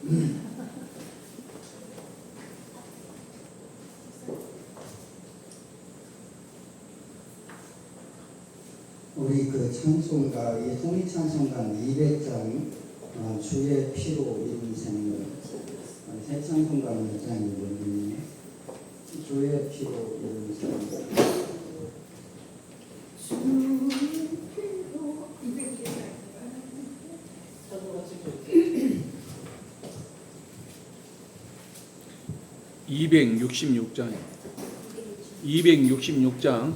우리 그 찬송가, 이 통일찬송가 200장 주의 피로 이룬 생명, 새 찬송가 몇 장이 뭐니? 주의 피로 이룬 생명. 주의 피로 200개. 266장 266장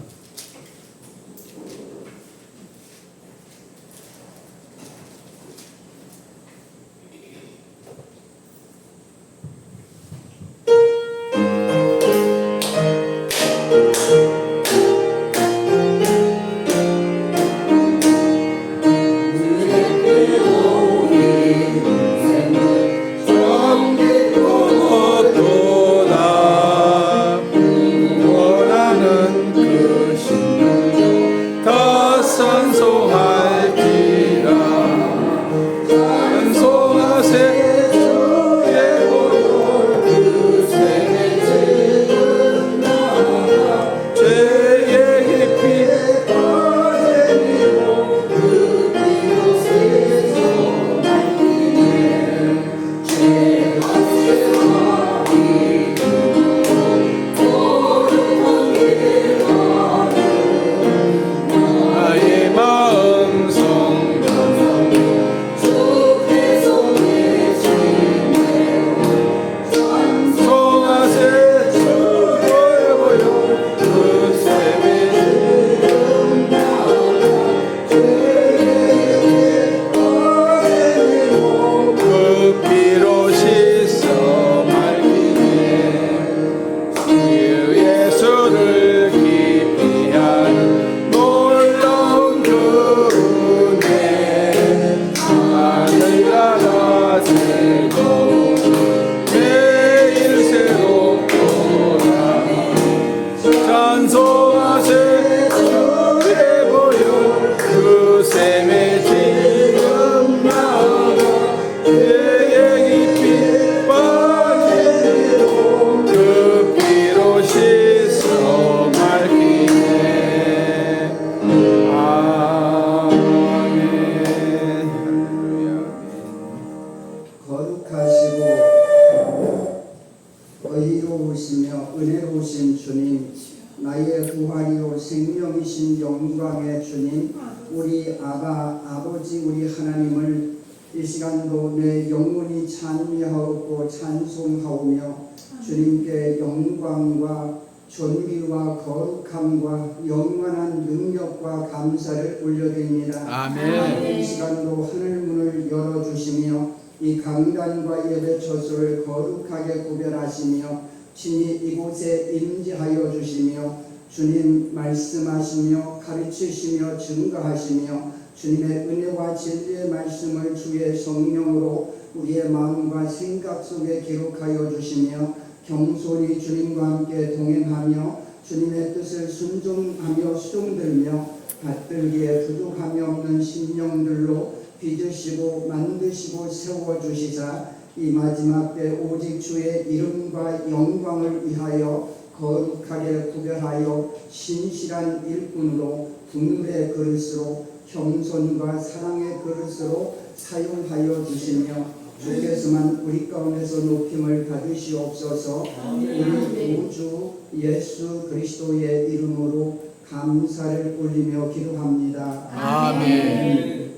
의로우시며 은혜로우신 주님, 나의 부활이요 생명이신 영광의 주님, 우리 아버지 우리 하나님을 이 시간도 내 영혼이 찬미하고 찬송하오며 주님께 영광과 존귀와 거룩함과 영원한 능력과 감사를 올려드립니다. 아멘. 이 시간도 하늘문을 열어주시며 이 강단과 예배처소를 거룩하게 구별하시며 친히 이곳에 임재하여 주시며 주님 말씀하시며 가르치시며 증거하시며 주님의 은혜와 진리의 말씀을 주의 성령으로 우리의 마음과 생각 속에 기록하여 주시며 겸손히 주님과 함께 동행하며 주님의 뜻을 순종하며 수종들며 받들기에 부족함이 없는 심령들로 빚으시고 만드시고 세워주시자 이 마지막 때 오직 주의 이름과 영광을 위하여 거룩하게 구별하여 신실한 일꾼으로 국물의 그릇으로 겸손과 사랑의 그릇으로 사용하여 주시며 주께서만 우리 가운데서 높임을 받으시옵소서. 우리 구주 예수 그리스도의 이름으로 감사를 올리며 기도합니다. 아멘.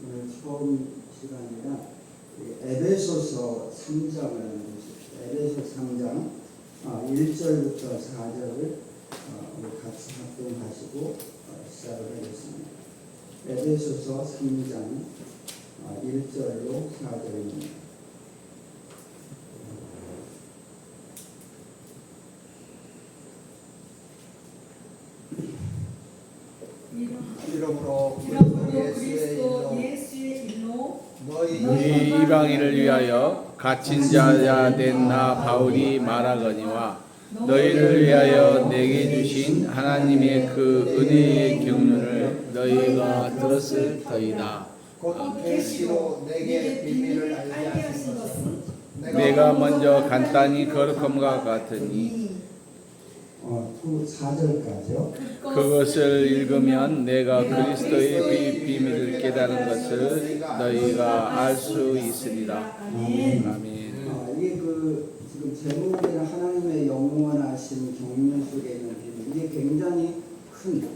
오늘 처음 시간이라 에베소서 3장을 보십시오. 에베소 3장 1절부터 4절을 우리 같이 합동하시고 시작을 하겠습니다. 에베소서 3장 1절로 4절입니다. 이름으로 예수의 일로 너희 이방인을 위하여 갇힌 자야 된 나 바울이 말하거니와 너희를 위하여 내게 주신 하나님의 그 은혜의 경륜을 너희가 들었을 터이다. 곧 계시로 내게 비밀을 알게 하신 것은 내가 먼저 간단히 거룩함과 같으니 그 4절까지요. 그것을 읽으면 내가 그리스도의 비밀을 깨달은 것을 너희가 알 수 있으리라. 아멘. 아멘. 이게 지금 제목에는 하나님의 영원하신 경륜 속에 있는 비밀. 이게 굉장히 큰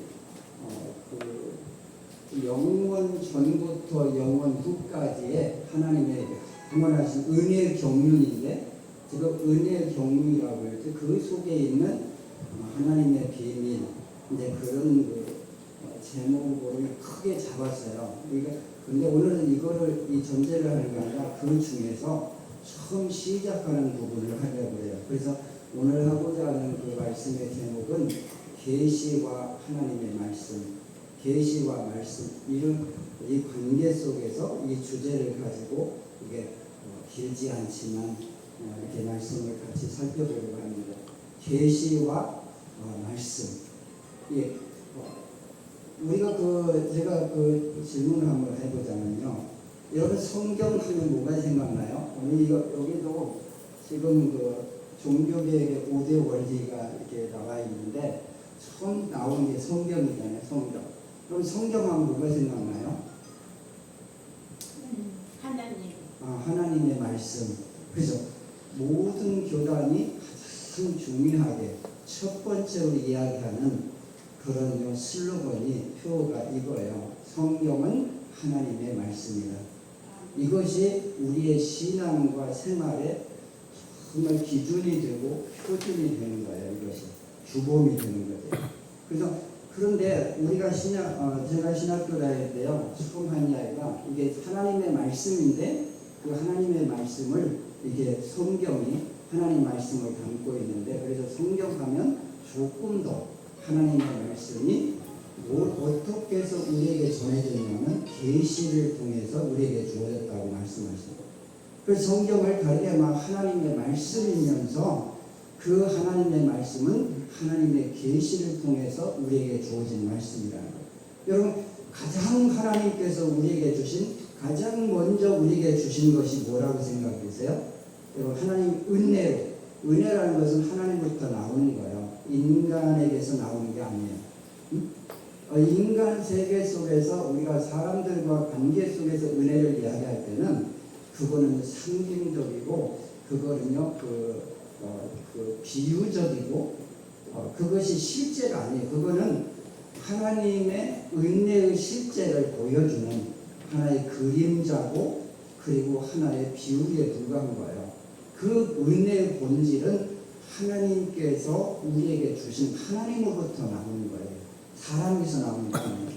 영원 전부터 영원 후까지의 하나님의 영원하신 은혜의 경륜인데, 지금 은혜의 경륜이라고 해서 그 속에 있는 하나님의 비밀, 이제 그런 제목으로 크게 잡았어요. 근데 오늘은 이거를 이 전제를 하는 게 아니라 그 중에서 처음 시작하는 부분을 하려고 해요. 그래서 오늘 하고자 하는 그 말씀의 제목은 계시와 하나님의 말씀, 계시와 말씀, 이런 이 관계 속에서 이 주제를 가지고 이게 길지 않지만 이렇게 말씀을 같이 살펴보려고 합니다. 계시와 말씀. 예, 우리가 제가 질문을 한번 해보자면요. 여러분 성경 하면 뭐가 생각나요? 우리 여기도 지금 종교개혁의 5대 원리가 이렇게 나와 있는데 처음 나온 게 성경이잖아요. 성경. 그럼 성경 하면 뭐가 생각나요? 하나님. 하나님의 말씀. 그래서 모든 교단이 가장 중요하게 첫 번째로 이야기하는 그런 슬로건이 표가 이거예요. 성경은 하나님의 말씀이다. 이것이 우리의 신앙과 생활에 정말 기준이 되고 표준이 되는 거예요. 이것이 주범이 되는 거죠. 그래서 그런데 우리가 제가 신학교 다닐 때요, 처음 한 이야기가 이게 하나님의 말씀인데 그 하나님의 말씀을 이게 성경이 하나님 말씀을 담고 있는데, 그래서 성경하면 조금 더 하나님의 말씀이 어떻게 해서 우리에게 전해졌냐면 계시를 통해서 우리에게 주어졌다고 말씀하십니다. 그래서 성경을 다르게 막 하나님의 말씀이면서 그 하나님의 말씀은 하나님의 계시를 통해서 우리에게 주어진 말씀이라는 거예요. 여러분, 가장 하나님께서 우리에게 주신, 가장 먼저 우리에게 주신 것이 뭐라고 생각하세요? 여러분, 하나님 은혜라는 것은 하나님부터 나오는 거예요. 인간에게서 나오는 게 아니에요. 인간 세계 속에서 우리가 사람들과 관계 속에서 은혜를 이야기할 때는 그거는 상징적이고, 그거는요 비유적이고, 그것이 실제가 아니에요. 그거는 하나님의 은혜의 실제를 보여주는 하나의 그림자고, 그리고 하나의 비유에 불과한 거예요. 그 은혜의 본질은 하나님께서 우리에게 주신 하나님으로부터 나오는 거예요. 사람에서 나오는 게 아니에요.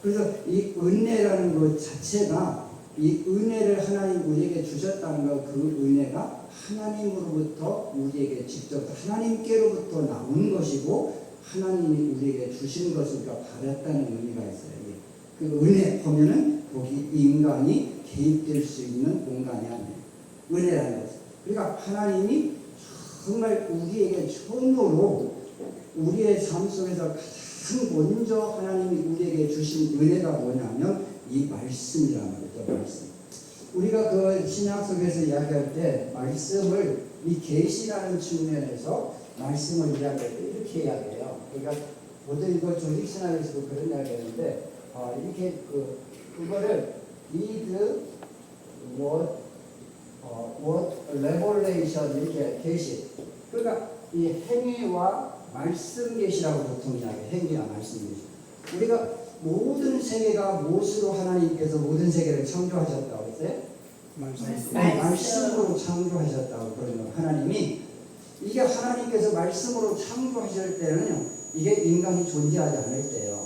그래서 이 은혜라는 것 자체가, 이 은혜를 하나님 우리에게 주셨다는 것, 그 은혜가 하나님으로부터 우리에게 직접 하나님께로부터 나온 것이고, 하나님이 우리에게 주신 것을 우리가 받았다는 의미가 있어요. 그 은혜 보면은 거기 인간이 개입될 수 있는 공간이 아니에요. 은혜라는 것은. 그러니까 하나님이 정말 우리에게 처음으로 우리의 삶 속에서 가장 먼저 하나님이 우리에게 주신 은혜가 뭐냐면 이 말씀이라는 거죠. 말씀. 우리가 그 신약 속에서 이야기할 때 말씀을, 이 계시라는 측면에서 말씀을 이야기할 때 이렇게 이야기해요. 그러니까 모두 이거 조직신학에서도 그런 이야기했는데, 이렇게 그거를 read what revelation, 이렇게 계시. 그러니까 이 행위와 말씀 계시라고 보통 이야기해요. 행위와 말씀 계시. 우리가 모든 세계가 무엇으로 하나님께서 모든 세계를 창조하셨다고 했어요? 말씀으로 창조하셨다고. 그러면 하나님이, 이게 하나님께서 말씀으로 창조하실 때는요, 이게 인간이 존재하지 않을 때예요.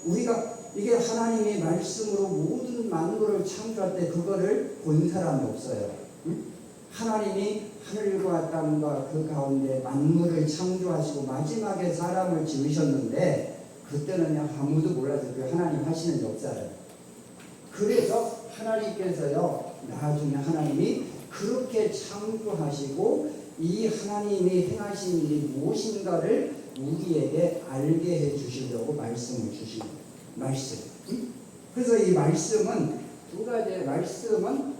우리가 이게 하나님이 말씀으로 모든 만물을 창조할 때 그거를 본 사람이 없어요. 하나님이 하늘과 땅과 그 가운데 만물을 창조하시고 마지막에 사람을 지으셨는데, 그때는 아무도 몰라서 그 하나님 하시는 역사를. 그래서 하나님께서요, 나중에 하나님이 그렇게 창조하시고 이 하나님이 행하신 일이 무엇인가를 우리에게 알게 해 주시려고 말씀을 주신 거예요. 말씀. 그래서 이 말씀은 두 가지의 말씀은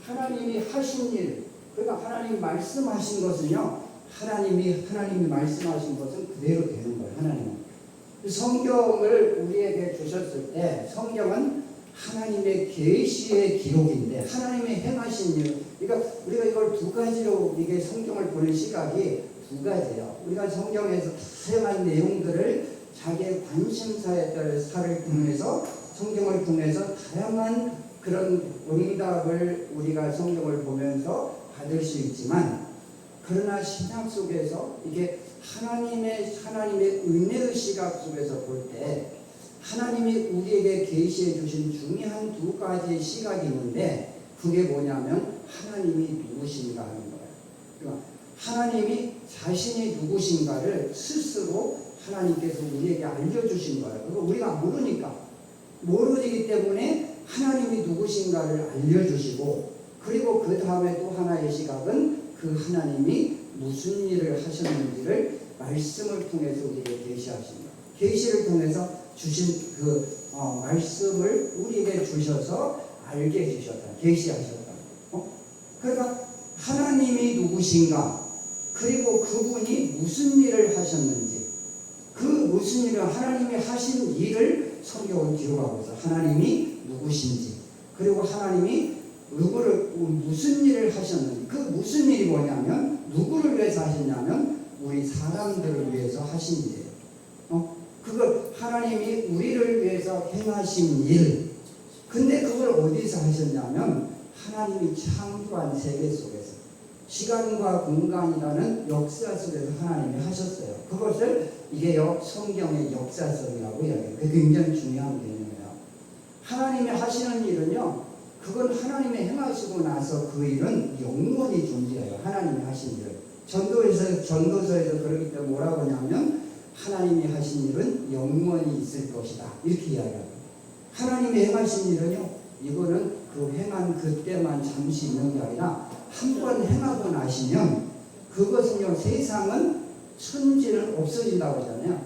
하나님이 하신 일, 그러니까 하나님이 말씀하신 것은요, 하나님이 말씀하신 것은 그대로 되는 거예요. 하나님은 성경을 우리에게 주셨을 때 성경은 하나님의 계시의 기록인데 하나님의 행하신 일, 그러니까 우리가 이걸 두 가지로 이게 성경을 보는 시각이 두 가지예요. 우리가 성경에서 다양한 내용들을 자기의 관심사에 따른 사를 통해서 성경을 통해서 다양한 그런 응답을 우리가 성경을 보면서 받을 수 있지만, 그러나 신약 속에서 이게 하나님의 은혜의 시각 속에서 볼 때 하나님이 우리에게 계시해 주신 중요한 두 가지의 시각이 있는데, 그게 뭐냐면 하나님이 누구신가 하는 거예요. 그러니까 하나님이 자신이 누구신가를 스스로 하나님께서 우리에게 알려주신 거예요. 그거 우리가 모르기 때문에 하나님이 누구신가를 알려주시고, 그리고 그 다음에 또 하나의 시각은 그 하나님이 무슨 일을 하셨는지를 말씀을 통해서 우리에게 계시하신 거예요. 계시를 통해서 주신 그 말씀을 우리에게 주셔서 알게 해주셨다. 계시하셨다. 그러니까 하나님이 누구신가, 그리고 그분이 무슨 일을 하셨는지, 그 무슨 일을 하나님이 하신 일을 성경은 기록하고 있어요. 하나님이 누구신지, 그리고 하나님이 무슨 일을 하셨는지, 그 무슨 일이 뭐냐면 누구를 위해서 하셨냐면 우리 사람들을 위해서 하신 일이에요. 그걸 하나님이 우리를 위해서 행하신 일. 근데 그걸 어디서 하셨냐면 하나님이 창조한 세계 속에서, 시간과 공간이라는 역사 속에서 하나님이 하셨어요. 그것을 이게요 성경의 역사성이라고 이야기해요. 그게 굉장히 중요한 개념이에요. 하나님이 하시는 일은요, 그건 하나님이 행하시고 나서 그 일은 영원히 존재해요. 하나님이 하신 일은. 전도서에서 그러기 때문에 뭐라고 하냐면 하나님이 하신 일은 영원히 있을 것이다, 이렇게 이야기합니다. 하나님이 행하신 일은요, 이거는 그 행한 그때만 잠시 있는 게 아니라 한 번 행하고 나시면 그것은요, 세상은 천지는 없어진다고 하잖아요.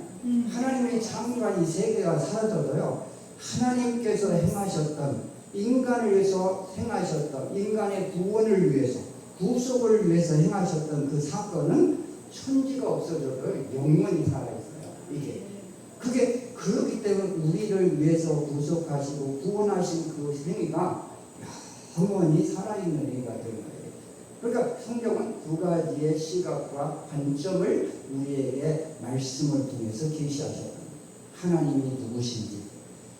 하나님의 창조한 이 세계가 사라져도요, 하나님께서 행하셨던, 인간을 위해서 행하셨던, 인간의 구원을 위해서, 구속을 위해서 행하셨던 그 사건은 천지가 없어져도 영원히 살아있어요. 이게 그게 그렇기 때문에 우리를 위해서 구속하시고 구원하신 그 행위가 영원히 살아있는 행위가 되는 거예요. 그러니까 성경은 두 가지의 시각과 관점을 우리에게 말씀을 통해서 계시하셨다. 하나님이 누구신지,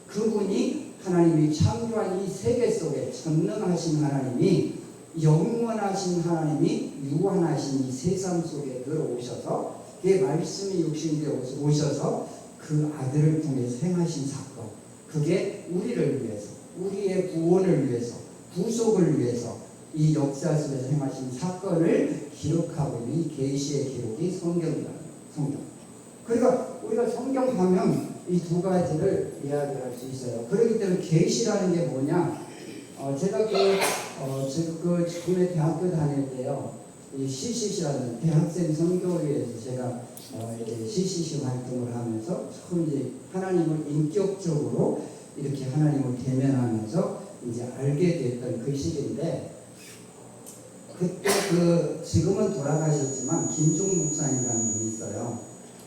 그분이 하나님이 창조한 이 세계 속에 전능하신 하나님이, 영원하신 하나님이 유한하신 이 세상 속에 들어오셔서 그 말씀이 육신되어 오셔서 그 아들을 통해서 행하신 사건, 그게 우리를 위해서, 우리의 구원을 위해서, 구속을 위해서 이 역사 속에서 행하신 사건을 기록하고 있는 이 계시의 기록이 성경이다. 성경. 그러니까 우리가 성경 하면 이 두 가지를 이야기할 수 있어요. 그렇기 때문에 계시라는 게 뭐냐? 제가 처음에 대학교 다닐 때요, 이 CCC라는 대학생 선교회에서 제가 CCC 활동을 하면서 처음 이제 하나님을 인격적으로 이렇게 하나님을 대면하면서 이제 알게 됐던 그 시기인데, 그때 지금은 돌아가셨지만 김종 목사님이라는 분이 있어요.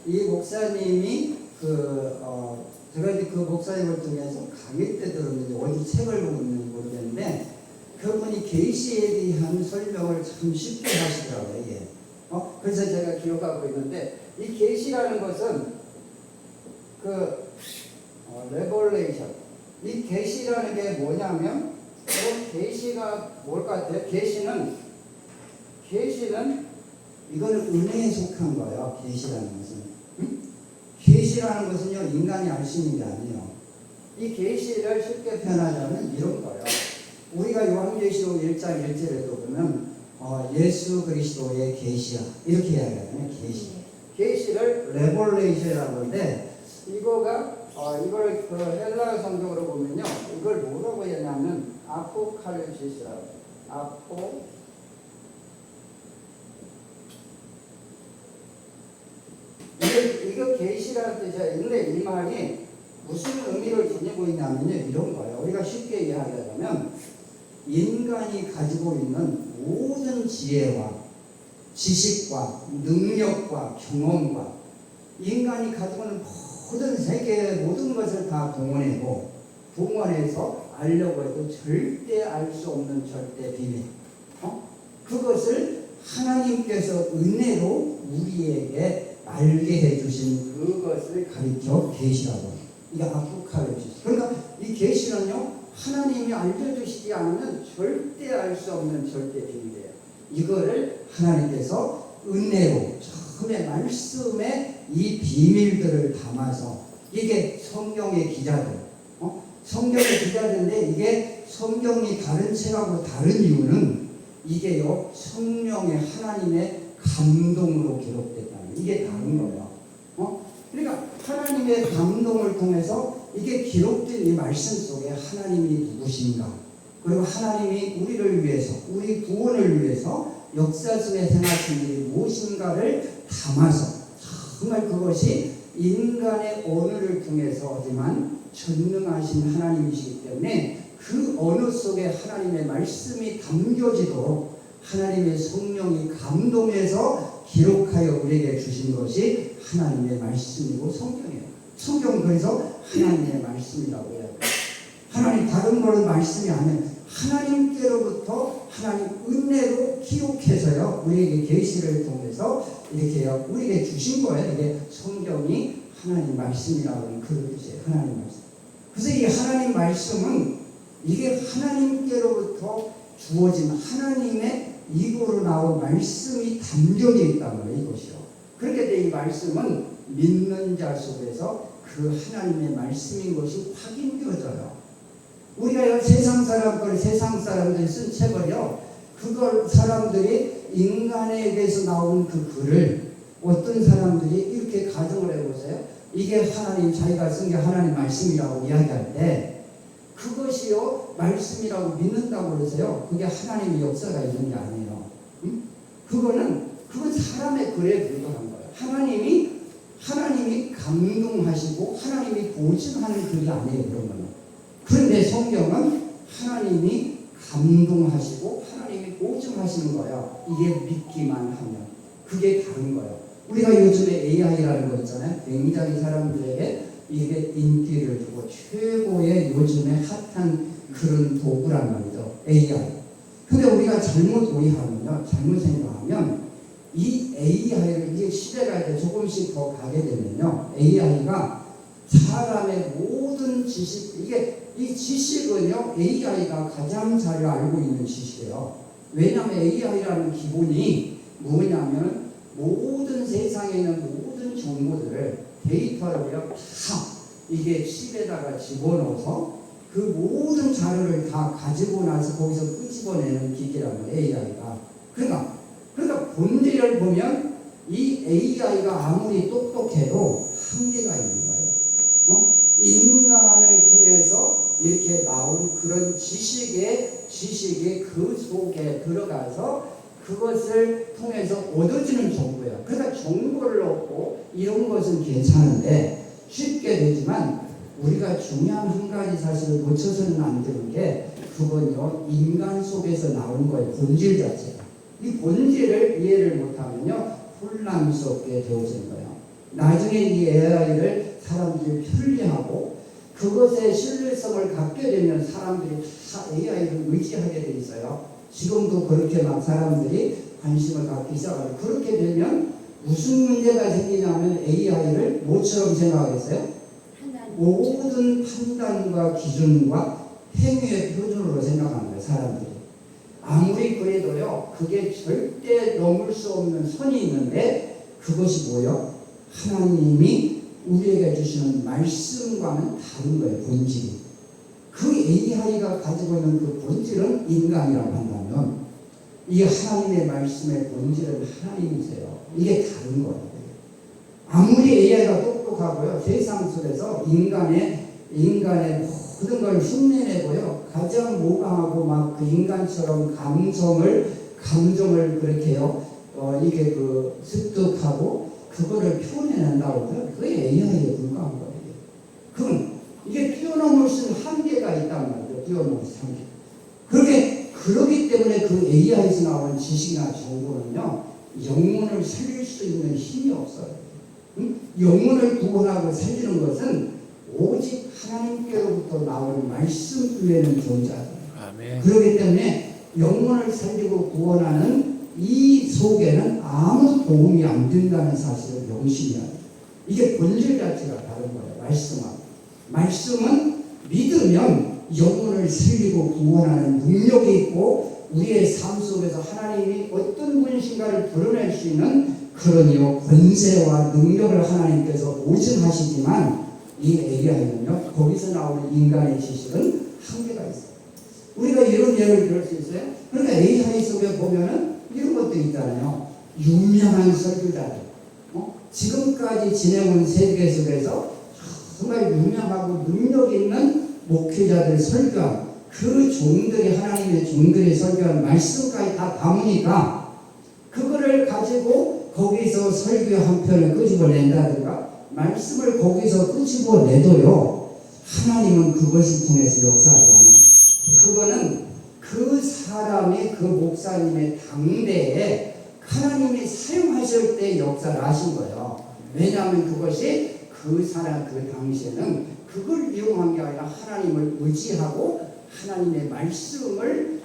이 목사님이 제가 이제 그 목사님을 통해서 강의 때 들었는데 어디 책을 보고 있는지 모르겠는데, 그분이 계시에 대한 설명을 참 쉽게 하시더라고요. 예. 그래서 제가 기억하고 있는데, 이 계시라는 것은 레벌레이션. 이 계시라는 게 뭐냐면, 계시가 뭘 같아요? 계시는 이거는 은혜에 속한 거예요. 계시라는 것은. 계시라는 것은요, 인간이 알 수 있는 게 아니에요. 이 계시를 쉽게 표현하자면 이런 거예요. 우리가 요한계시록 1장 1절에도 보면 예수 그리스도의 계시야, 이렇게 이야기하잖아요. 계시를 레볼레이션이라고 하는데, 이걸 그 헬라어 성경으로 보면요, 이걸 뭐라고 했냐면 아포칼립시스라고. 이거 계시라는 뜻이야. 근데 이 말이 무슨 의미를 지니고 있냐면요, 이런 거예요. 우리가 쉽게 이야기하자면 인간이 가지고 있는 모든 지혜와 지식과 능력과 경험과 인간이 가지고 있는 모든 세계의 모든 것을 다 동원해서 알려고 해도 절대 알 수 없는 절대 비밀, 그것을 하나님께서 은혜로 우리에게 알게 해주신 그것을 가리켜 계시라고 해요. 이게 아포칼립시스. 그러니까 이 계시는요, 하나님이 알려주시지 않으면 절대 알 수 없는 절대 비밀이에요. 이거를 하나님께서 은혜로 처음에 말씀에 이 비밀들을 담아서, 이게 성경의 기자들, 성경의 기자들인데 이게 성경이 다른 책하고 다른 이유는 이게요, 성령의 하나님의 감동으로 기록됐다는, 이게 다른 거예요. 그러니까 하나님의 감동을 통해서 이게 기록된 이 말씀 속에 하나님이 누구신가, 그리고 하나님이 우리를 위해서, 우리 구원을 위해서 역사 속에 행하신 일이 무엇인가를 담아서, 정말 그것이 인간의 언어를 통해서지만 전능하신 하나님이시기 때문에 그 언어 속에 하나님의 말씀이 담겨지도록 하나님의 성령이 감동해서 기록하여 우리에게 주신 것이 하나님의 말씀이고 성경이에요. 성경은 그래서 하나님의 말씀이라고 해요. 하나님 다른 거는 말씀이 아니에요. 하나님께로부터 하나님 은혜로 기록해서요, 우리에게 계시를 통해서 이렇게요, 우리에게 주신 거예요. 이게 성경이 하나님 말씀이라고 하는 그런 뜻이에요. 하나님 말씀. 그래서 이 하나님 말씀은 이게 하나님께로부터 주어진 하나님의 입으로 나온 말씀이 담겨져 있다는 거예요. 이것이요. 그렇게 돼 이 말씀은 믿는 자 속에서 그 하나님의 말씀인 것이 확인되어져요. 우리가 세상 사람들이 쓴 책을요, 그걸 사람들이 인간에게서 나온 그 글을 어떤 사람들이 이렇게 가정을 해보세요. 이게 하나님, 자기가 쓴 게 하나님 말씀이라고 이야기할 때 그것이요, 말씀이라고 믿는다고 그러세요. 그게 하나님의 역사가 있는 게 아니에요. 그건 사람의 글에 불과한 거예요. 하나님이 감동하시고 하나님이 보증하는 글이 아니에요. 그런 거는. 그런데 성경은 하나님이 감동하시고 하나님이 보증하시는 거예요. 이게 믿기만 하면. 그게 다른 거예요. 우리가 요즘에 AI라는 거 있잖아요. 굉장히 사람들에게 이게 인기를 주고 최고의 요즘에 핫한 그런 도구란 말이죠. AI. 근데 우리가 잘못 오해하면요, 잘못 생각하면 이 AI를, 이게 시대가 이제 조금씩 더 가게 되면요, AI가 사람의 모든 지식, 이 지식은요, AI가 가장 잘 알고 있는 지식이에요. 왜냐하면 AI라는 기본이 뭐냐면 모든 세상에 있는 모든 정보들을, 데이터를요, 다 이게 칩에다가 집어넣어서 그 모든 자료를 다 가지고 나서 거기서 끄집어내는 기계라는 거예요, AI가. 그러니까 본질을 보면 이 AI가 아무리 똑똑해도 한계가 있는 거예요. 인간을 통해서 이렇게 나온 그런 지식이 그 속에 들어가서 그것을 통해서 얻어지는 정보예요. 그러니까 정보를 얻고 이런 것은 괜찮은데 쉽게 되지만 우리가 중요한 한 가지 사실을 놓쳐서는 안 되는 게 그건요, 인간 속에서 나온 거예요. 본질 자체가. 이 본질을 이해를 못하면요, 혼란스럽게 되어지는 거예요. 나중에 이 AI를 사람들이 편리하고 그것에 신뢰성을 갖게 되면 사람들이 다 AI를 의지하게 돼 있어요. 지금도 그렇게 막 사람들이 관심을 갖기 시작하고, 그렇게 되면 무슨 문제가 생기냐면 AI를 뭐처럼 생각하겠어요? 모든 판단과 기준과 행위의 표준으로 생각하는 거예요, 사람들이. 아무리 그래도요, 그게 절대 넘을 수 없는 선이 있는데 그것이 뭐예요? 하나님이 우리에게 주시는 말씀과는 다른 거예요, 본질이. 그 AI가 가지고 있는 그 본질은 인간이라고 한다면 이 하나님의 말씀의 본질은 하나님이세요. 이게 다른 거예요. 아무리 AI가 똑똑하고요, 세상 속에서 인간의 모든 걸 흉내내고요, 가장 모방하고 막 그 인간처럼 감정을 그렇게요, 이게 습득하고 그거를 표현해낸다고 해요. 그게 AI에 불과한 거예요. 그건 이게 뛰어넘을 수 있는 한계가 있단 말이죠. 뛰어넘을 수 있는 한계. 그러기 때문에 그 AI에서 나오는 지식이나 정보는요, 영혼을 살릴 수 있는 힘이 없어요. 영혼을 구원하고 살리는 것은 오직 하나님께로부터 나오는 말씀 외에는 존재하다. 아멘. 그렇기 때문에 영혼을 살리고 구원하는 이 속에는 아무 도움이 안 된다는 사실을 명심해야 돼요. 이게 본질 자체가 다른 거예요. 말씀은 믿으면 영혼을 살리고 구원하는 능력이 있고 우리의 삶 속에서 하나님이 어떤 분이신가를 드러낼 수 있는 그러니요 권세와 능력을 하나님께서 보증하시지만 이 AI는요 거기서 나오는 인간의 지식은 한계가 있어요. 우리가 이런 예를 들을 수 있어요. 그러니까 AI 속에 보면은 이런 것도 있잖아요. 유명한 설교자들, 지금까지 지내온 세계 속에서 정말 유명하고 능력 있는 목회자들 설교한 그 종들이 하나님의 종들이 설교한 말씀까지 다 담으니까 그거를 가지고 거기서 설교 한 편을 끄집어낸다든가 말씀을 거기서 끄집어내도요 하나님은 그것을 통해서 역사하지 않아요. 그거는 그 사람의 그 목사님의 당대에 하나님이 사용하실 때 역사를 하신 거예요. 왜냐하면 그것이 그 사람 그 당시에는 그걸 이용한 게 아니라 하나님을 의지하고 하나님의 말씀을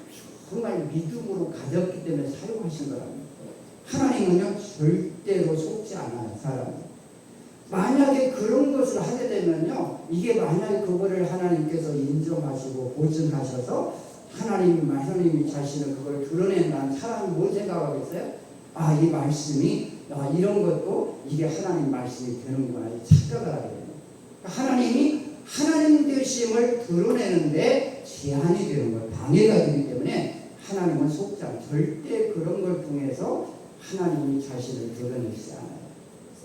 정말 믿음으로 가졌기 때문에 사용하신 거랍니다. 하나님은요 절대로 속지 않아요. 사람이. 만약에 그런 것을 하게 되면요 이게 만약에 그거를 하나님께서 인정하시고 보증하셔서 하나님이 자신은 그걸 드러낸다는 사람이 뭐 생각하겠어요? 이 말씀이 이런 것도 이게 하나님 말씀이 되는구나 착각을 하게 돼요. 하나님이 하나님 되심을 드러내는데 제한이 되는 거예요. 방해가 되기 때문에 하나님은 속지 않아요. 절대 그런 걸 통해서 하나님이 자신을 드러내지 않아요.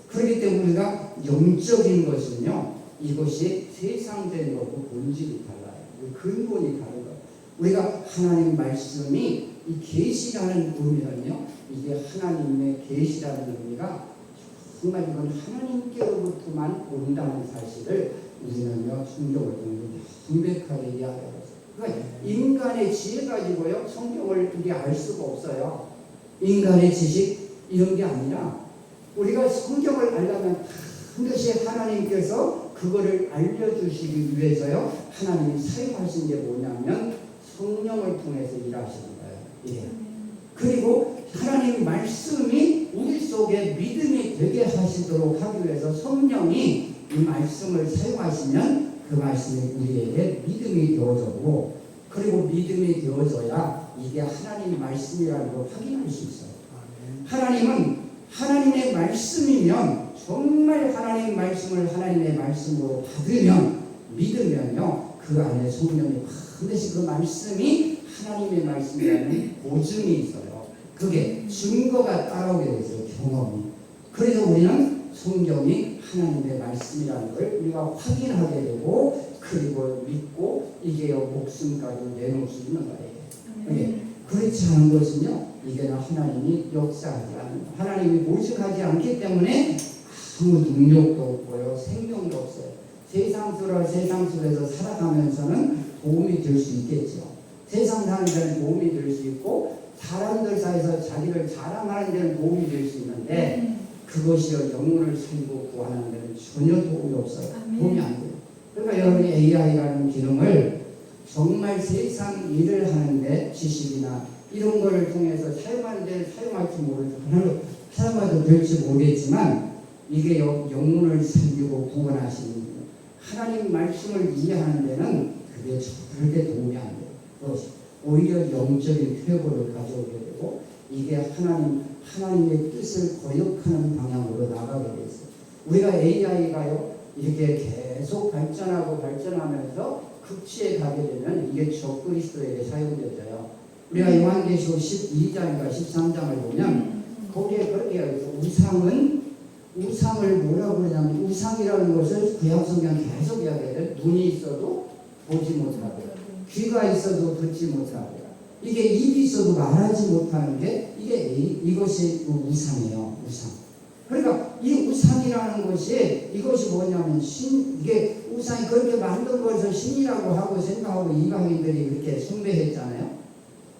그렇기 때문에 우리가 영적인 것은요 이것이 세상적인 것과 본질이 달라요. 근본이 다른 거예요. 우리가 하나님 말씀이 이 계시라는 의미는요 이게 하나님의 계시라는 의미가 정말 이건 하나님께로부터만 온다는 사실을 우리는요 성경을 통해 명백하게 이해하고 있어요. 그러니까 인간의 지혜 가지고요 성경을 우리 알 수가 없어요. 인간의 지식 이런 게 아니라 우리가 성경을 알려면 반드시 하나님께서 그거를 알려주시기 위해서요 하나님이 사용하신 게 뭐냐면 성령을 통해서 일하시는 거예요. 예. 그리고 하나님 말씀이 우리 속에 믿음이 되게 하시도록 하기 위해서 성령이 이 말씀을 사용하시면 그 말씀이 우리에게 믿음이 되어지고 그리고 믿음이 되어져야 이게 하나님 말씀이라는 걸 확인할 수 있어요. 하나님은 하나님의 말씀이면 정말 하나님 말씀을 하나님의 말씀으로 받으면 믿으면요 그 안에 성령이 반드시 그 말씀이 하나님의 말씀이라는 보증이 있어요. 그게 증거가 따라오게 되죠. 경험이. 그래서 우리는 성경이 하나님의 말씀이라는 걸 우리가 확인하게 되고 그리고 믿고 이게 목숨까지 내놓을 수 있는 거예요. 그렇지 않은 것은요 이게 하나님이 역사하지 않는 하나님이 보증하지 않기 때문에 아무 능력도 없고요 생명도 없어요. 세상 속에서 살아가면서는 도움이 될 수 있겠죠. 세상 사는 데는 도움이 될 수 있고 사람들 사이에서 자기를 자랑하는 데는 도움이 될 수 있는데 그것이요 영혼을 살리고 구하는 데는 전혀 도움이 없어요. 도움이 안 돼요. 그러니까 여러분이 AI라는 기능을 정말 세상 일을 하는데 지식이나 이런 거를 통해서 사용하는 데는 사용할지 모르죠. 사용해도 될지 모르겠지만 이게 영혼을 살리고 구원하시는 하나님 말씀을 이해하는 데는 그게 절대 도움이 안 돼요. 오히려 영적인 회복을 가져오게 되고 이게 하나님의 뜻을 거역하는 방향으로 나가게 돼 있어요. 우리가 AI가요 이렇게 계속 발전하면서 극치에 가게 되면 이게 적그리스도에게 사용되어요. 우리가 요한계시록 12장인가 13장을 보면 거기에 그렇게 있어요. 우상을 뭐라고 그러냐면 우상이라는 것을 구약성경 계속 이야기해요. 눈이 있어도 보지 못하고 귀가 있어도 듣지 못하고 이게 입이 있어도 말하지 못하는 게 이것이 우상이에요. 우상. 그러니까 이 우상이라는 것이 이것이 뭐냐면 이게 우상이 그렇게 만든 것을 신이라고 하고 생각하고 이방인들이 그렇게 숭배했잖아요.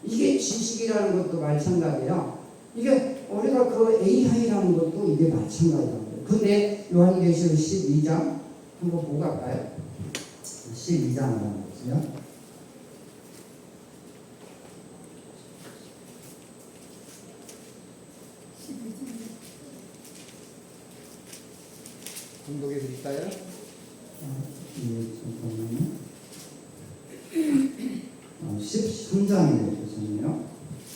이게 지식이라는 것도 마찬가지예요. 이게 우리가 그 AI라는 것도 이게 마찬가지라는 거예요. 근데 요한계시록 12장 한번 보고 갈까요? 12장이라는 것이요. 공독해 드릴까요? 잠깐만요. 13장이네요. 죄송해요.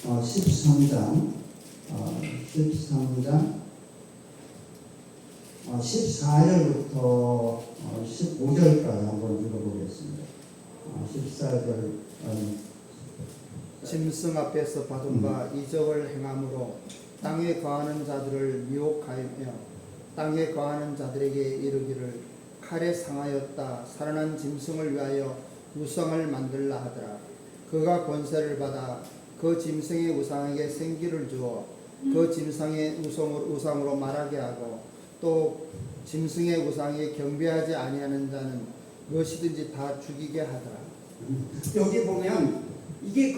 13장 14절부터 15절까지 한번 읽어보겠습니다. 14절 짐승 앞에서 받은 바 이적을 행함으로 땅에 거하는 자들을 미혹하여 땅에 거하는 자들에게 이르기를 칼에 상하였다. 살아난 짐승을 위하여 우상을 만들라 하더라. 그가 권세를 받아 그 짐승의 우상에게 생기를 주어 그 짐승의 우상으로 말하게 하고 또 짐승의 우상에 경배하지 아니하는 자는 무엇이든지 다 죽이게 하더라. 여기 보면 이게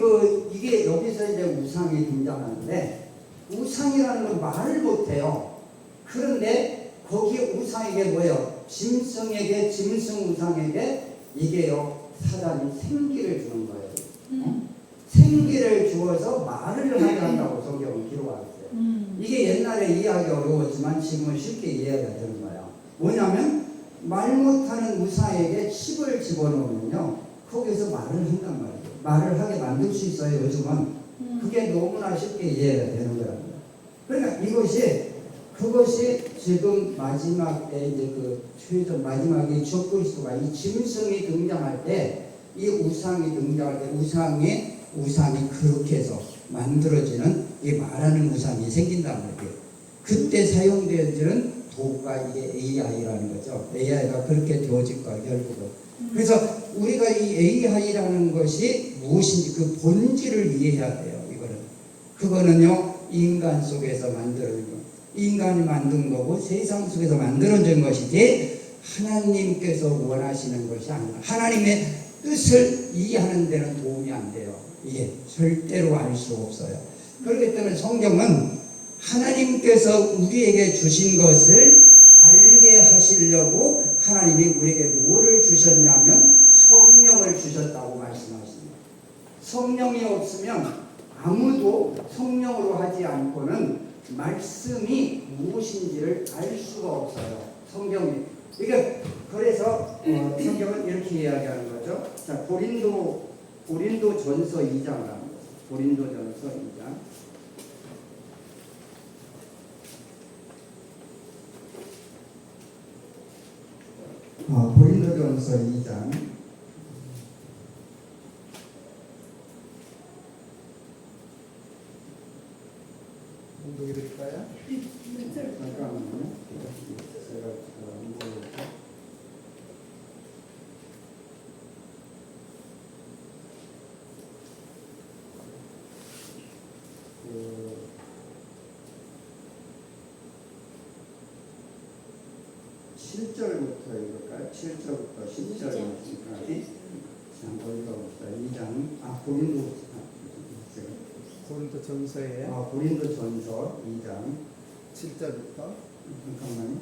여기서 이제 우상이 등장하는데 우상이라는 건 말을 못해요. 그런데 거기에 우상에게 뭐예요? 짐승에게 짐승 우상에게 이게요 사단이 생기를 주는 거예요. 생기를 주어서 말을 하게 한다고 성경은 기록하고 있어요. 이게 옛날에 이해하기 어려웠지만 지금은 쉽게 이해가 되는 거예요. 뭐냐면 말 못하는 우상에게 칩을 집어넣으면요 거기서 말을 한단 말이에요. 말을 하게 만들 수 있어요. 요즘은 그게 너무나 쉽게 이해가 되는 거예요. 그러니까 그것이 지금 마지막에 이제 그 최종 마지막에 적그리스도가 이 짐승이 등장할 때 이 우상이 등장할 때 우상이 그렇게 해서 만들어지는 이 말하는 우상이 생긴단 말이에요. 그때 사용되어지는 도구가 이게 AI라는 거죠. AI가 그렇게 되어질 거예요, 결국은. 그래서 우리가 이 AI라는 것이 무엇인지 그 본질을 이해해야 돼요. 그거는요 인간 속에서 만들어진 거, 인간이 만든 거고 세상 속에서 만들어진 것이지 하나님께서 원하시는 것이 아니라 하나님의 뜻을 이해하는 데는 도움이 안 돼요. 이게 절대로 알 수 없어요. 그렇기 때문에 성경은 하나님께서 우리에게 주신 것을 알게 하시려고 하나님이 우리에게 뭐를 주셨냐면 성령을 주셨다고 말씀하십니다. 성령이 없으면 아무도 성령으로 하지 않고는 말씀이 무엇인지를 알 수가 없어요. 성경이. 그래서 성경은 이렇게 이야기하는 거죠. 자, 고린도전서 2장을 합니다. 고린도전서 2장. 고린도전서 2장. 공독해 드릴까요? 잠깐만요. 제가 그 7절부터 읽을까요? 7절부터 10절까지 한번 읽어봅시다. 2장, 고린도전서에 고린도전서 2장 7절부터 잠깐만요.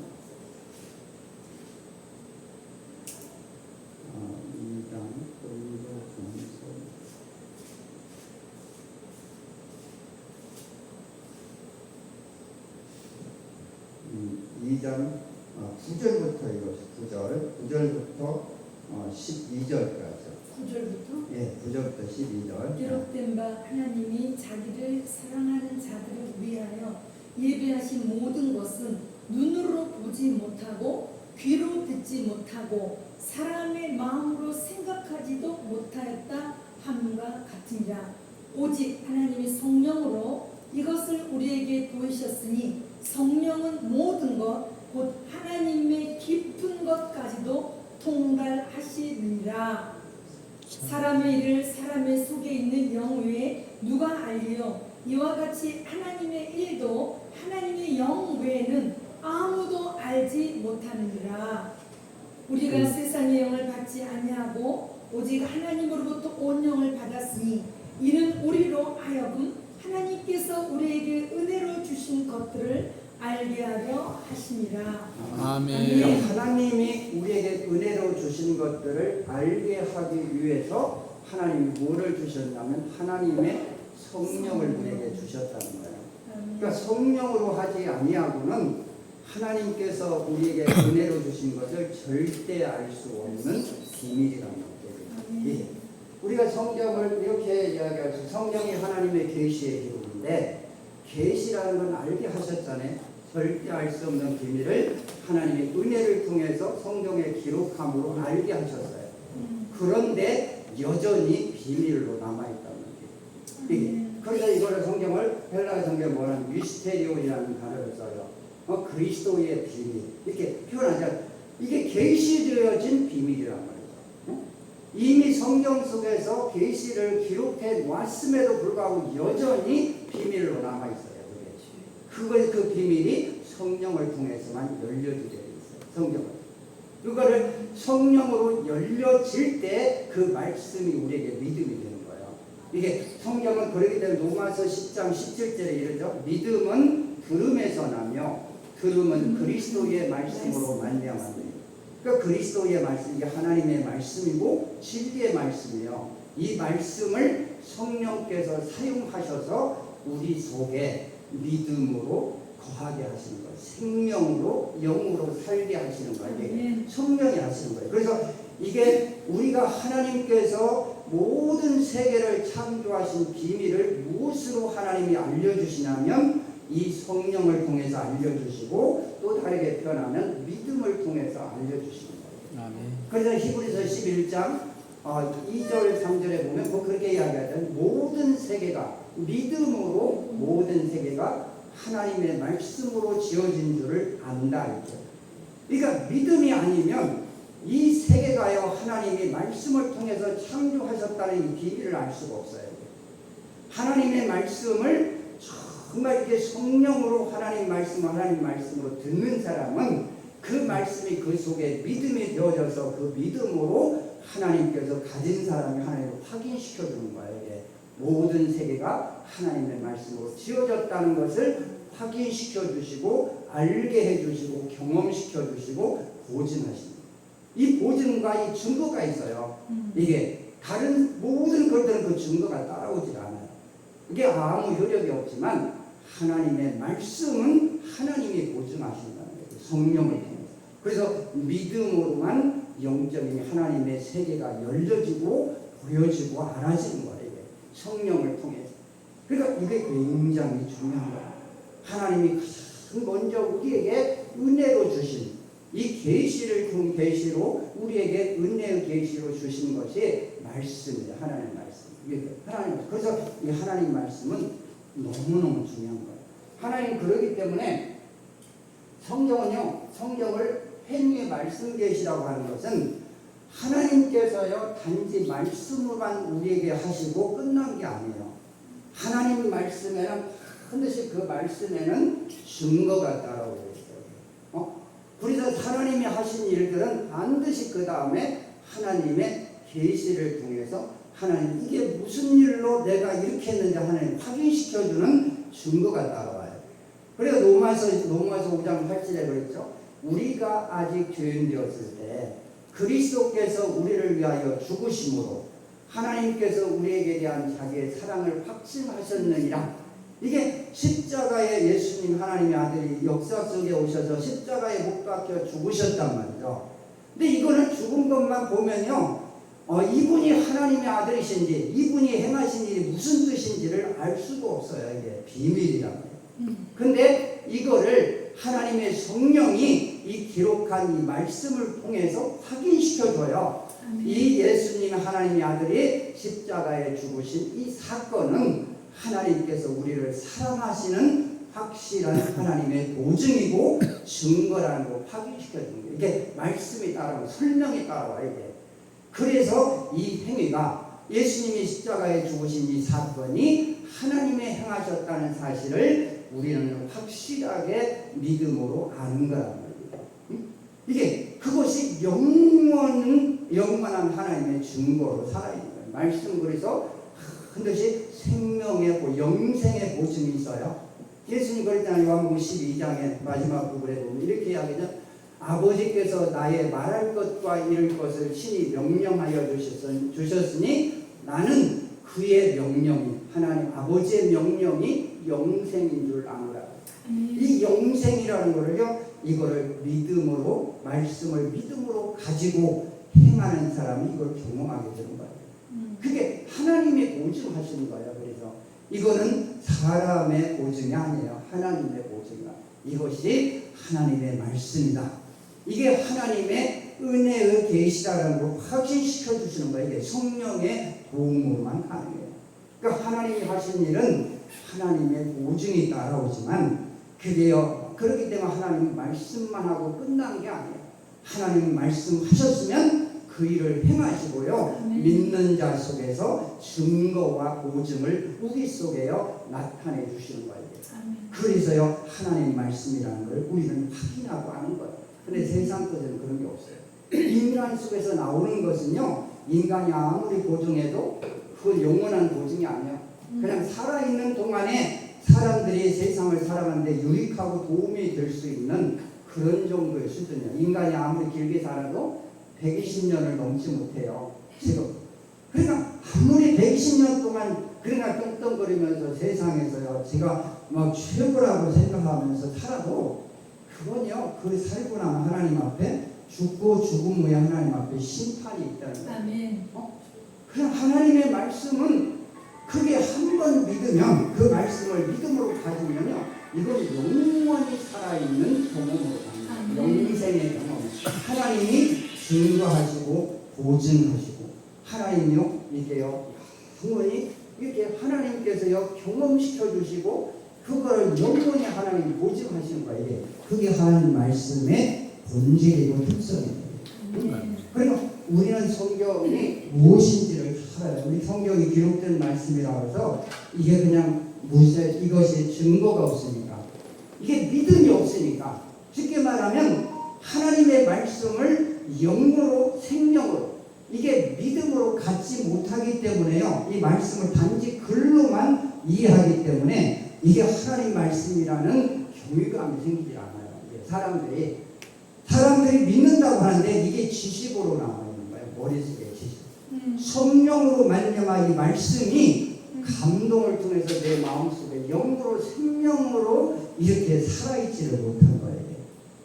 2장 고린도전서 2장 9절부터 읽었어요. 9절부터 12절까지. 9절부터 예, 9절부터 12절. 기록된 바 하나님이 자기를 사랑하는 자들을 위하여 예배하신 모든 것은 눈으로 보지 못하고 귀로 듣지 못하고 사람의 마음으로 생각하지도 못하였다 함과 같으니라. 오직 하나님의 성령으로 이것을 우리에게 보이셨으니 성령은 모든 것 곧 하나님의 깊은 것까지도 통달하시느니라. 사람의 일을 사람의 속에 있는 영 외에 누가 알리요? 이와 같이 하나님의 일도 하나님의 영 외에는 아무도 알지 못하느니라. 우리가 세상의 영을 받지 아니하고 오직 하나님으로부터 온 영을 받았으니 이는 우리로 하여금 하나님께서 우리에게 은혜로 주신 것들을 알게 하려 하심이라. 아멘. 하나님이 우리에게 은혜로 주신 것들을 알게 하기 위해서 하나님이 뭐를 주셨냐면 하나님의 성령을 우리에게 주셨다는 거예요. 그러니까 성령으로 하지 아니하고는 하나님께서 우리에게 은혜로 주신 것을 절대 알 수 없는 비밀이라는 거죠. 예. 우리가 성경을 이렇게 이야기하죠. 성경이 하나님의 계시의 기록인데 계시라는 건 알게 하셨잖아요. 절대 알 수 없는 비밀을 하나님의 은혜를 통해서 성경에 기록함으로 알게 하셨어요. 그런데 여전히 비밀로 남아있다는 거예요. 그래서 이거를 성경을 헬라어 성경에 뭐라는 미스테리온이라는 단어를 써요. 그리스도의 비밀 이렇게 표현하죠. 이게 계시되어진 비밀이란 말이죠. 이미 성경 속에서 계시를 기록해 놨음에도 불구하고 여전히 비밀로 남아 있어요. 그 비밀이 성령을 통해서만 열려지게 돼 있어요. 성경을. 그거를 성령으로 열려질 때 그 말씀이 우리에게 믿음이 되는 거예요. 이게 성경은 그러기 때문에 로마서 10장 17절에 이르죠. 믿음은 들음에서 나며 들음은 그리스도의 말씀으로 말미암았느니라. 그러니까 그리스도의 말씀, 이게 하나님의 말씀이고 진리의 말씀이에요. 이 말씀을 성령께서 사용하셔서 우리 속에 믿음으로 거하게 하시는 거예요. 생명으로 영으로 살게 하시는 거예요. 이게 성령이 하시는 거예요. 그래서 이게 우리가 하나님께서 모든 세계를 창조하신 비밀을 무엇으로 하나님이 알려주시냐면 이 성령을 통해서 알려주시고 또 다르게 표현하면 믿음을 통해서 알려주시는 거예요. 아멘. 그래서 히브리서 11장 2절 3절에 보면 뭐 그렇게 이야기하죠. 모든 세계가 믿음으로 모든 세계가 하나님의 말씀으로 지어진 줄을 안다 이죠. 그러니까 믿음이 아니면 이 세계가요 하나님이 말씀을 통해서 창조하셨다는 이 비밀을 알 수가 없어요. 하나님의 말씀을 정말 이렇게 성령으로 하나님 말씀으로 듣는 사람은 그 말씀이 그 속에 믿음이 되어져서 그 믿음으로 하나님께서 가진 사람이 하나님을 확인시켜 주는 거예요. 이게 모든 세계가 하나님의 말씀으로 지어졌다는 것을 확인시켜 주시고 알게 해 주시고 경험시켜 주시고 보증하십니다. 이 보증과 이 증거가 있어요. 이게 다른 모든 것들은 그 증거가 따라오질 않아요. 이게 아무 효력이 없지만 하나님의 말씀은 하나님이 보증하신다는 거예요. 성령을 통해서. 그래서 믿음으로만 영적인 하나님의 세계가 열려지고 보여지고 알아지는 거예요. 이게 성령을 통해서. 그러니까 이게 굉장히 중요한 거예요. 하나님이 가장 먼저 우리에게 은혜로 주신 이 계시로 우리에게 은혜의 계시로 주신 것이 말씀이에요. 하나님의 말씀. 하나님. 그래서 이 하나님 말씀은 너무너무 중요한 거예요. 하나님 그러기 때문에 성경을 행위의 말씀 계시라고 하는 것은 하나님께서요 단지 말씀으로만 우리에게 하시고 끝난 게 아니에요. 하나님 말씀에는 반드시 그 말씀에는 증거가 따라오고 있어요. 그래서 하나님이 하신 일들은 반드시 그 다음에 하나님의 계시를 통해서 하나님 이게 무슨 일로 내가 이렇게 했는지 하나님 확인시켜주는 증거가 따라와요. 그래서 로마서 5장 8절에 그랬죠. 우리가 아직 죄인 되었을 때 그리스도께서 우리를 위하여 죽으심으로 하나님께서 우리에게 대한 자기의 사랑을 확증하셨느니라. 이게 십자가에 예수님 하나님의 아들이 역사 속에 오셔서 십자가에 못 박혀 죽으셨단 말이죠. 근데 이거는 죽은 것만 보면요 이분이 하나님의 아들이신지 이분이 행하신 일이 무슨 뜻인지를 알 수가 없어요. 이게 비밀이란 말이에요. 근데 이거를 하나님의 성령이 이 기록한 이 말씀을 통해서 확인시켜줘요. 이 예수님 하나님의 아들이 십자가에 죽으신 이 사건은 하나님께서 우리를 사랑하시는 확실한 하나님의 보증이고 증거라는 걸 확인시켜주는 거예요. 이게 말씀이 따라오고 설명이 따라와요. 이게. 그래서 이 행위가 예수님이 십자가에 죽으신 이 사건이 하나님의 행하셨다는 사실을 때 우리는 확실하게 믿음으로 아는 거란 말이에요. 이게 그것이 영원한 하나님의 증거로 살아있는 거예요. 말씀 그래서 반드시 생명의 영생의 보증이 있어요. 예수님 그랬잖아요. 요한복음 12장의 마지막 부분에 보면 이렇게 이야기하죠. 아버지께서 나의 말할 것과 이룰 것을 친히 명령하여 주셨으니 나는 그의 명령이 하나님 아버지의 명령이 영생인 줄 아노라. 이 영생이라는 거를요, 이거를 믿음으로 말씀을 믿음으로 가지고 행하는 사람이 이걸 경험하게 되는 거예요. 그게 하나님의 보증하시는 거예요. 그래서 이거는 사람의 보증이 아니에요. 하나님의 보증이다. 이것이 하나님의 말씀이다. 이게 하나님의 은혜의 계시다라는 걸 확신시켜 주시는 거예요. 이게 성령의 도움으로만 가능해요. 그러니까 하나님이 하신 일은 하나님의 보증이 따라오지만 그게요, 그렇기 때문에 하나님 말씀만 하고 끝난 게 아니에요. 하나님 말씀하셨으면 그 일을 행하시고요, 믿는 자 속에서 증거와 보증을 우리 속에요 나타내 주시는 거예요. 그래서요 하나님 말씀이라는 걸 우리는 확인하고 아는 거예요. 근데 세상 것에는 그런 게 없어요. 인간 속에서 나오는 것은요, 인간이 아무리 보증해도 그건 영원한 보증이 아니에요. 그냥 살아있는 동안에 사람들이 세상을 살아가는데 유익하고 도움이 될 수 있는 그런 정도의 수준이에요. 인간이 아무리 길게 살아도 120년을 넘지 못해요. 지금. 그러니까 아무리 120년 동안 그러나 떵떵거리면서 세상에서요, 제가 막 최고라고 생각하면서 살아도 그건요, 그 살고 나면 하나님 앞에 죽고 죽음 후에 하나님 앞에 심판이 있다는 거예요. 아멘. 그냥 하나님의 말씀은 그게 한 번 믿으면 그 말씀을 믿음으로 가지면요, 이건 영원히 살아있는 경험으로 갑니다. 영생의 경험. 하나님이 증거하시고 보증하시고 하나님이요, 이게요 영원히 이렇게 하나님께서요 경험시켜 주시고 그걸 영원히 하나님 보증하시는 거예요. 그게 하나님 말씀의 본질이고 특성이에요. 그러니까 우리는 성경이 무엇인지를 알아요. 우리 성경이 기록된 말씀이라고 해서 이게 그냥 이것이 증거가 없으니까, 이게 믿음이 없으니까, 쉽게 말하면 하나님의 말씀을 영으로 생명으로 이게 믿음으로 갖지 못하기 때문에요, 이 말씀을 단지 글로만 이해하기 때문에 이게 하나님 말씀이라는 교육감이 생기지 않아요. 이게 사람들이 믿는다고 하는데 이게 지식으로 나와 있는 거예요. 머릿속에 지식. 성령으로 말미암아 이 말씀이 감동을 통해서 내 마음속에 영으로 생명으로 이렇게 살아있지를 못한 거예요.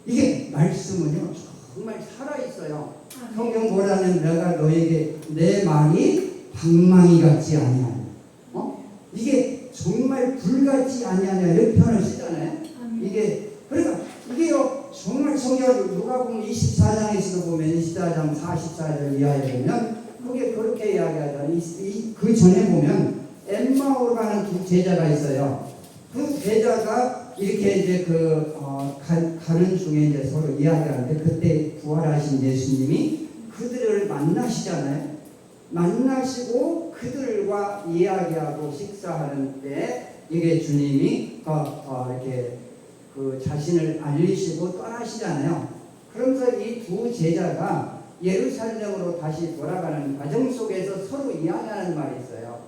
이게 말씀은요 정말 살아있어요. 성경 뭐라는, 내가 너에게 내 말이 방망이 같지 아니하냐. 이게 정말 불같지 아니하냐 이런 표현을 쓰잖아요. 이게 그러니까 이게요 정말 성경 누가복음 24장에서도 보면 24장 44절 이하에 보면 그게 그렇게 이야기하잖아요. 그 전에 보면 엠마오로 가는 두 제자가 있어요. 그 제자가 이렇게 이제 가는 중에 이제 서로 이야기하는데 그때 부활하신 예수님이 그들을 만나시잖아요. 만나시고 그들과 이야기하고 식사하는 때 이게 주님이 이렇게 자신을 알리시고 떠나시잖아요. 그러면서 이 두 제자가 예루살렘으로 다시 돌아가는 과정 속에서 서로 이야기하는 말이 있어요.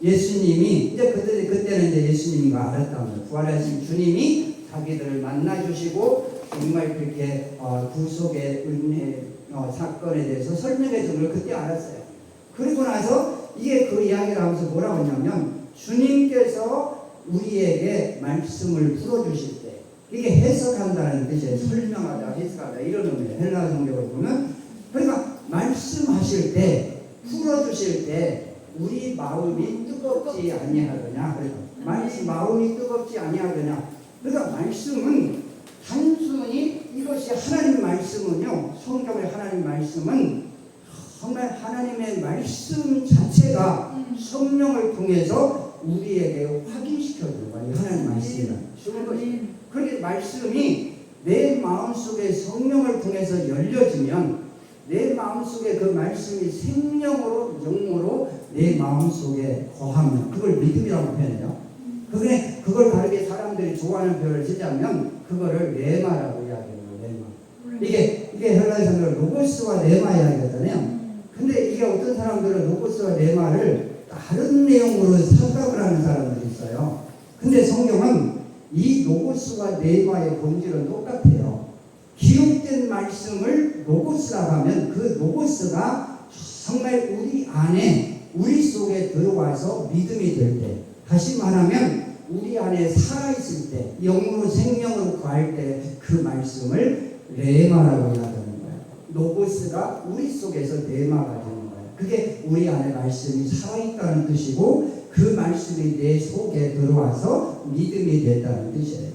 예수님이 이제 그때는 이제 예수님인 거 알았다면 부활하신 주님이 자기들을 만나주시고 정말 그렇게 구속의 은혜 사건에 대해서 설명해 준 걸 그때 알았어요. 그리고 나서 이게 그 이야기를 하면서 뭐라고 했냐면, 주님께서 우리에게 말씀을 풀어주실 때, 이게 해석한다는 뜻이에요. 설명하다, 해석하다 이런 의미예요. 헬라 성경을 보면. 그러니까 말씀하실 때, 풀어주실 때 우리 마음이 뜨겁지 아니하느냐. 그러니까 마음이 뜨겁지 아니하느냐. 그러니까 말씀은 단순히 이것이 하나님 말씀은요, 성경의 하나님 말씀은 정말 하나님의 말씀 자체가 성령을 통해서 우리에게 확인시켜주는 거예요. 하나님 말씀이란 쉬운 것이. 그렇게 말씀이 내 마음속에 성령을 통해서 열려지면 내 마음속에 그 말씀이 생명으로 영으로 내 마음속에 거하면 그걸 믿음이라고 표현해요. 그걸 다르게 사람들이 사람들이 좋아하는 표현을 쓰자면 그거를 레마라고 이야기해요. 레마. 이게 헬라에서는 로고스와 레마 이야기하잖아요. 근데 이게 어떤 사람들은 로고스와 레마를 다른 내용으로 생각을 하는 사람들이 있어요. 근데 성경은 이 로고스와 레마의 본질은 똑같아요. 기록된 말씀을 로고스라고 하면 그 로고스가 정말 우리 안에 우리 속에 들어와서 믿음이 될 때, 다시 말하면 우리 안에 살아있을 때, 영으로 생명으로 거할 때 그 말씀을 레마라고 이야기하는 거예요. 로고스가 우리 속에서 레마가 되는 거예요. 그게 우리 안에 말씀이 살아있다는 뜻이고 그 말씀이 내 속에 들어와서 믿음이 됐다는 뜻이에요.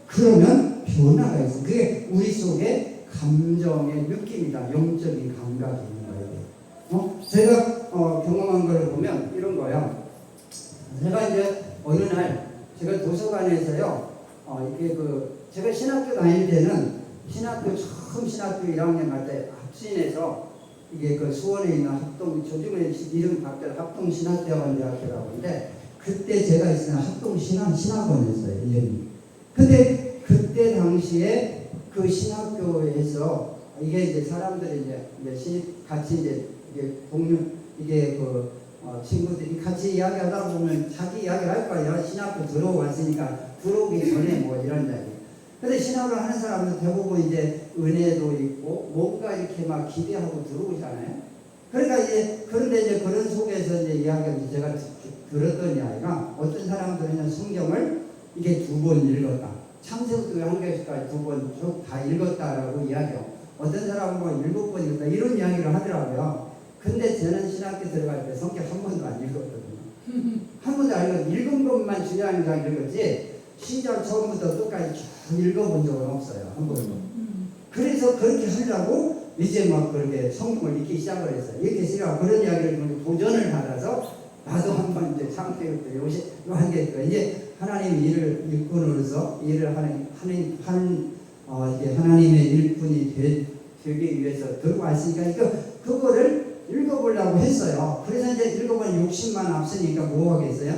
그러면 변화가 있어요. 그게 우리 속에 감정의 느낌이다. 영적인 감각이 있는 거예요. 제가 경험한 걸 보면 이런 거예요. 제가 이제 어느 날 제가 도서관에서요. 이게 제가 신학교 다닐 때는 처음 신학교 1학년 갈 때 합신에서 이게 수원에 있는 합동, 요즘에 이름 바뀌어 합동 신학대학원대학교라고 하는데 그때 제가 있으면 합동 신학원이었어요. 이름이. 근데 그때 당시에 그 신학교에서 이게 이제 사람들이 이제 같이 이제 이게 동료 이게 친구들이 같이 이야기하다 보면 자기 이야기를 할 거예요. 신학교 들어왔으니까 들어오기 전에 뭐 이런 이야기. 근데 신학을 하는 사람은 대부분 이제 은혜도 있고 뭔가 이렇게 막 기대하고 들어오잖아요. 그러니까 그런데 이제 그런 속에서 이제 이야기를 제가 들었던 이야기가 어떤 사람들은 성경을 이게 2번 읽었다. 창세부터 한계까지 2번 쭉 다 읽었다라고 이야기해요. 어떤 사람은 뭐 7번 읽었다 이런 이야기를 하더라고요. 근데 저는 신학교 들어갈 때 성경 한 번도 안 읽었거든요. 한 번도 안 읽었어요. 읽은 것만 중요한 장 읽었지 시작 처음부터 끝까지 쭉 읽어본 적은 없어요. 한 번도. 그래서 그렇게 하려고 이제 막 그렇게 성경을 읽기 시작을 했어요. 이렇게 시작하고 그런 이야기를 도전을 받아서 나도 한번 이제 창세부터 요한계부터 이제 하나님 일을 일꾼으로서 일을 이제 하나님의 일꾼이 되기 위해서 들어왔으니까 그거를 읽어보려고 했어요. 그래서 이제 읽어보면 욕심만 앞서니까 뭐 하겠어요?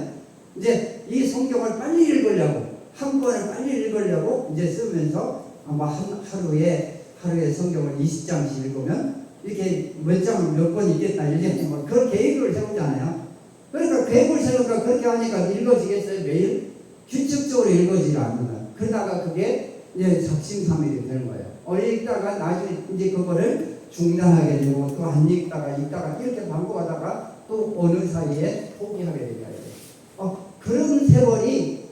이제 이 성경을 빨리 읽으려고 한 번을 빨리 읽으려고 이제 쓰면서 아마 하루에 성경을 20장씩 읽으면 이렇게 몇 장을 몇 번 읽겠다 이렇게 뭐 그런 계획을 세우잖아요. 그러니까 계획을 세우니까 그렇게 하니까 읽어지겠어요? 매일? 규칙적으로 읽어지지 않는 거예요. 그러다가 그게 이제 작심삼일이 되는 거예요. 읽다가 나중에 이제 그거를 중단하게 되고 또 안 읽다가 이렇게 반복하다가 또 어느 사이에 포기하게 되게 돼요. 그런 세월이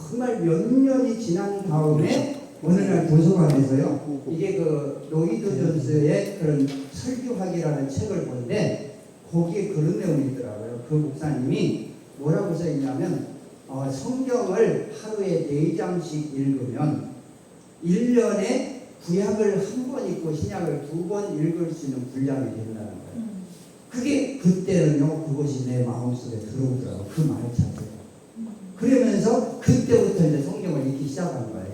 정말 몇 년이 지난 다음에 어느 날 도서관에서요. 이게 로이드 존스의 그런 설교학이라는 책을 보는데 거기에 그런 내용이 있더라고요. 그 목사님이 뭐라고 써있냐면 성경을 하루에 4장씩 읽으면 1년에 구약을 한 번 읽고 신약을 2번 읽을 수 있는 분량이 된다는 거예요. 그게 그때는요. 그것이 내 마음속에 들어오더라고요. 그 말 자체가. 그러면서 그때부터 이제 성경을 읽기 시작한 거예요.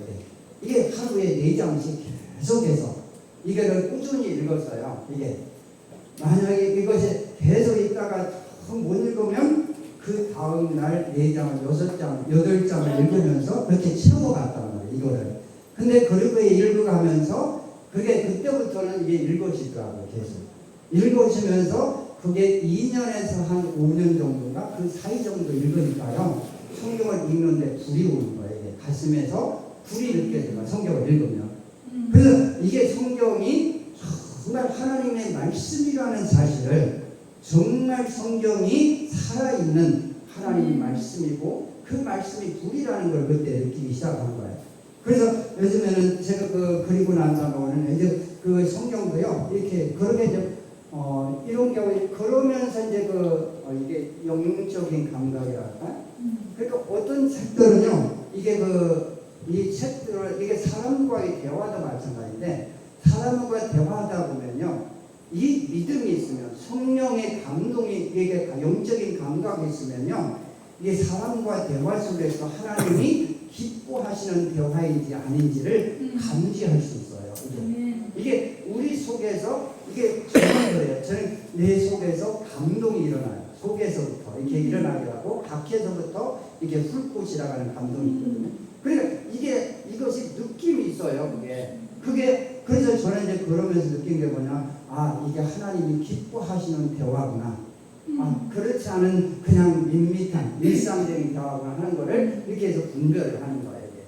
이게 하루에 4장씩 계속해서 이거를 꾸준히 읽었어요. 이게 만약에 이것이 계속 읽다가 못 읽으면 그 다음 날 4장을 6장, 8장을 읽으면서 그렇게 채워갔단 말이에요. 이거를. 근데 그렇게 읽어가면서 그게 그때부터는 이게 읽어지더라고요. 계속. 읽어지면서 그게 2년에서 한 5년 정도가 그 사이 정도 읽으니까요. 성경을 읽는데 불이 오는 거예요. 이게 가슴에서 불이 느껴져요. 성경을 읽으면. 그래서 이게 성경이 정말 하나님의 말씀이라는 사실을 정말 성경이 살아있는 하나님의 말씀이고 그 말씀이 불이라는 걸 그때 느끼기 시작한 거예요. 그래서 요즘에는 제가 그리고 나서는 이제 그 성경도요 이렇게 그렇게 이제 이런 경우에 그러면서 이제 이게 영적인 감각이랄까. 그러니까 어떤 책들은요 이게 이 책들을 이게 사람과의 대화도 마찬가지인데 사람과 대화하다 보면요 이 믿음이 있으면 성령의 감동이 이게 영적인 감각이 있으면요 이게 사람과 대화 속에서 하나님이 기뻐하시는 대화인지 아닌지를 감지할 수 있어요. 이게 우리 속에서 이게 정말 그래요. 저는 내 속에서 감동이 일어나요. 속에서부터 이렇게 일어나게 하고 밖에서부터 이게 훑고 지나가는 감동이 있거든요. 그러니까 이것이 느낌이 있어요. 그게 그래서 저는 이제 그러면서 느낀 게 뭐냐, 아 이게 하나님이 기뻐하시는 대화구나. 아 그렇지 않은 그냥 밋밋한 일상적인 대화구나 하는 거를 이렇게 해서 분별을 하는 거예요. 이게.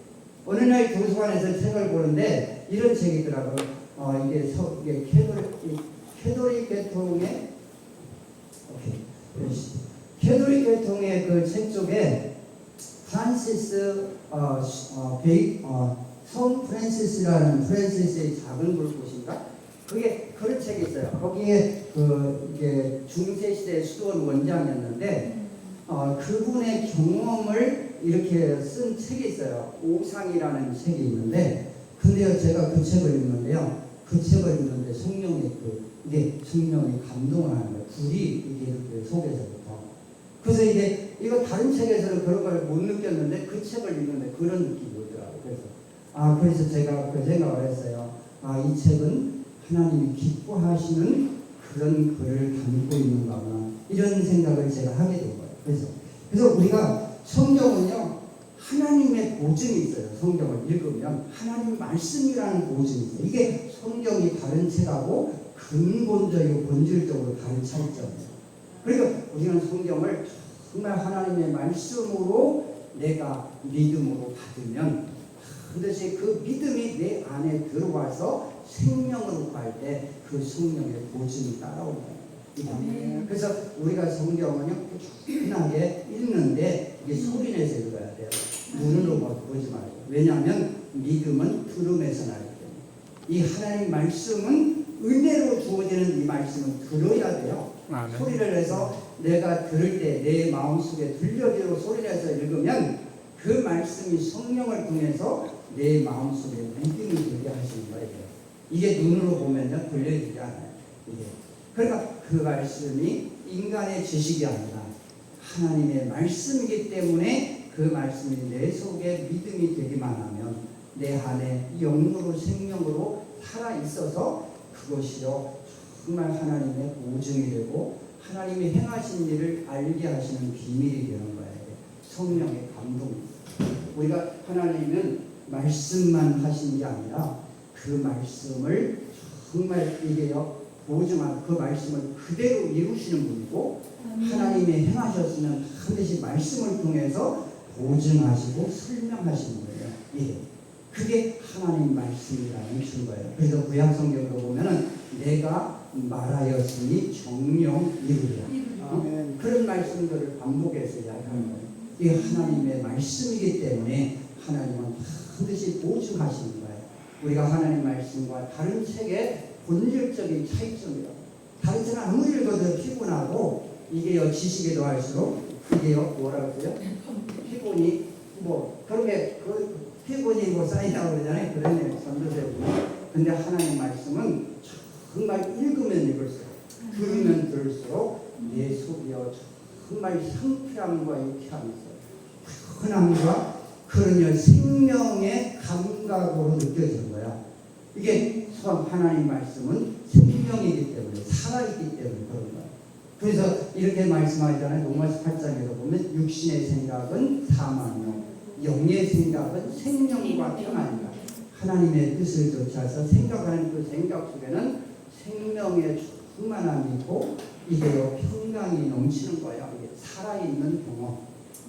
어느 날 도서관에서 책을 보는데 이런 책이 있더라고요. 이게 캐톨릭 계통의 캐톨릭 계통의 그 책 쪽에 성 프란시스라는 프란시스의 작은 불꽃인가? 그게 그런 책이 있어요. 거기에 이게 중세 시대 수도원 원장이었는데 그분의 경험을 이렇게 쓴 책이 있어요. 오상이라는 책이 있는데, 근데요 제가 그 책을 읽는데요, 그 책을 읽는데 성령이 감동을 하는 거예요. 불이 이게 이렇게 속에서부터. 그래서 이거 다른 책에서는 그런 걸 못 느꼈는데 그 책을 읽는데 그런 느낌이 오더라고요. 그래서 제가 그 생각을 했어요. 이 책은 하나님이 기뻐하시는 그런 글을 담고 있는가 보나, 이런 생각을 제가 하게 된 거예요. 그래서 우리가 성경은요 하나님의 보증이 있어요. 성경을 읽으면 하나님 말씀이라는 보증이 있어요. 이게 성경이 다른 책하고 근본적이고 본질적으로 다른 차이점이에요. 그러니까 우리는 성경을 정말 하나님의 말씀으로 내가 믿음으로 받으면 반드시 그 믿음이 내 안에 들어와서 생명으로 갈 때 그 성령의 보증이 따라오는 거예요. 그래서 우리가 성경은요 꾸준하게 읽는데 이게 소리내서 읽어야 돼요. 눈으로 보지 말고. 왜냐하면 믿음은 들음에서 나기 때문에. 이 하나님 말씀은 은혜로 주어지는 이 말씀은 들어야 돼요. 아멘. 소리를 내서 내가 들을 때 내 마음속에 들려지도록 소리를 내서 읽으면 그 말씀이 성령을 통해서 내 마음속에 믿음이 들게 하시는 거예요. 이게 눈으로 보면요 들려지지 않아요. 그러니까 그 말씀이 인간의 지식이 아니라 하나님의 말씀이기 때문에 그 말씀이 내 속에 믿음이 되기만 하면 내 안에 영으로 생명으로 살아있어서 그것이요 정말 하나님의 보증이 되고 하나님이 행하신 일을 알게 하시는 비밀이 되는 거예요. 성령의 감동. 우리가 하나님은 말씀만 하신 게 아니라 그 말씀을 정말 이게요 보증한 그 말씀을 그대로 이루시는 분이고, 하나님이 행하셨으면 반드시 말씀을 통해서 보증하시고 설명하시는 거예요. 그게 하나님 말씀이라는 증거예요. 그래서 구약 성경으로 보면은 내가 말하였으니 정령 이루리라. 그런 말씀들을 반복해서 이야기하는 거예요. 이게 하나님의 말씀이기 때문에 하나님은 반드시 보증하시는 거예요. 우리가 하나님 말씀과 다른 책의 본질적인 차이점이라고. 다른 책은 아무리 읽어도 피곤하고 이게요 지식에 더할수록 이게요 뭐라 그러세요? 피곤이 그렇게 피곤이 쌓인다고 그러잖아요. 그러네요. 전도서에 보면. 근데 하나님 말씀은 정말 읽으면 읽을수록 들으면 들을수록 내 속이요 정말 상쾌함과 유쾌함이 있어요. 흔함과 그런 생명의 감각으로 느껴지는 거야. 이게 하나님 말씀은 생명이기 때문에 살아있기 때문에 그런 거야. 그래서 이렇게 말씀하잖아요. 로마서 8장에서 보면 육신의 생각은 사망이요 영의 생각은 생명과 평안이다. 하나님의 뜻을 쫓아서 생각하는 그 생각 속에는 생명의 충만함이 있고 이게요 평강이 넘치는 거예요. 이게 살아있는 경험.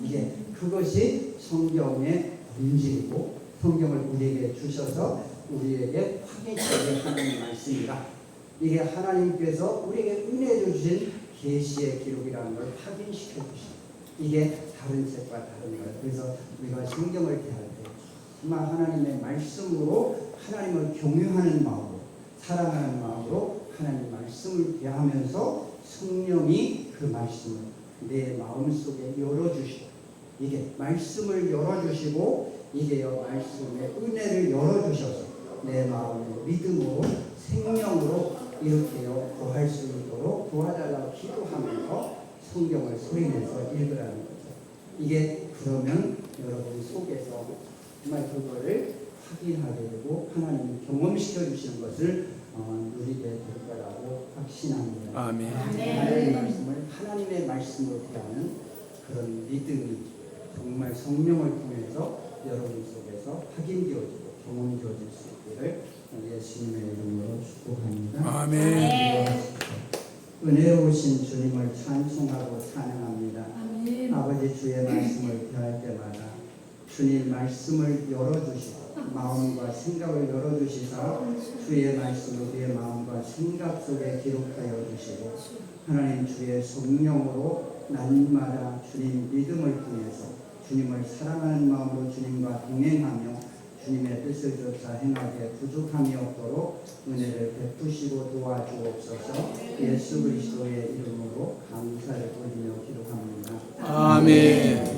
이게 그것이 성경의 본질이고 성경을 우리에게 주셔서 우리에게 확인시키는 하나님의 말씀이다. 이게 하나님께서 우리에게 은혜를 주신 계시의 기록이라는 걸 확인시켜 주신. 이게 다른 책과 다른 거예요. 그래서 우리가 성경을 대할 때 정말 하나님의 말씀으로 하나님을 경외하는 마음으로 사랑하는 마음으로 하나님 말씀을 대하면서 성령이 그 말씀을 내 마음속에 열어주시고 이게 말씀을 열어주시고 이게요 말씀의 은혜를 열어주셔서 내 마음의 믿음으로 생명으로 이렇게요 구할 수 있도록 도와달라고 기도하면서 성경을 소리내서 읽으라는 거죠. 이게 그러면 여러분 속에서 정말 그거를 확인하게 되고 하나님이 경험시켜 주시는 것을 누리게 될 거라고 확신합니다. 아멘. 하나님의 말씀으로 대하는 그런 믿음이 정말 성령을 통해서 여러분 속에서 확인되어지고 경험되어질 수 있기를 예수님의 이름으로 축복합니다. 아멘. 은혜로우신 주님을 찬송하고 찬양합니다. 아멘. 아버지 주의 말씀을 대할 때마다 주님 말씀을 열어주시고 마음과 생각을 열어주시사 주의 말씀을 우리의 마음과 생각 속에 기록하여 주시고 하나님 주의 성령으로 날마다 주님 믿음을 통해서 주님을 사랑하는 마음으로 주님과 동행하며 주님의 뜻을 쫓아 행하게 부족함이 없도록 은혜를 베푸시고 도와주옵소서. 예수 그리스도의 이름으로 감사를 올리며 기도합니다. 아멘.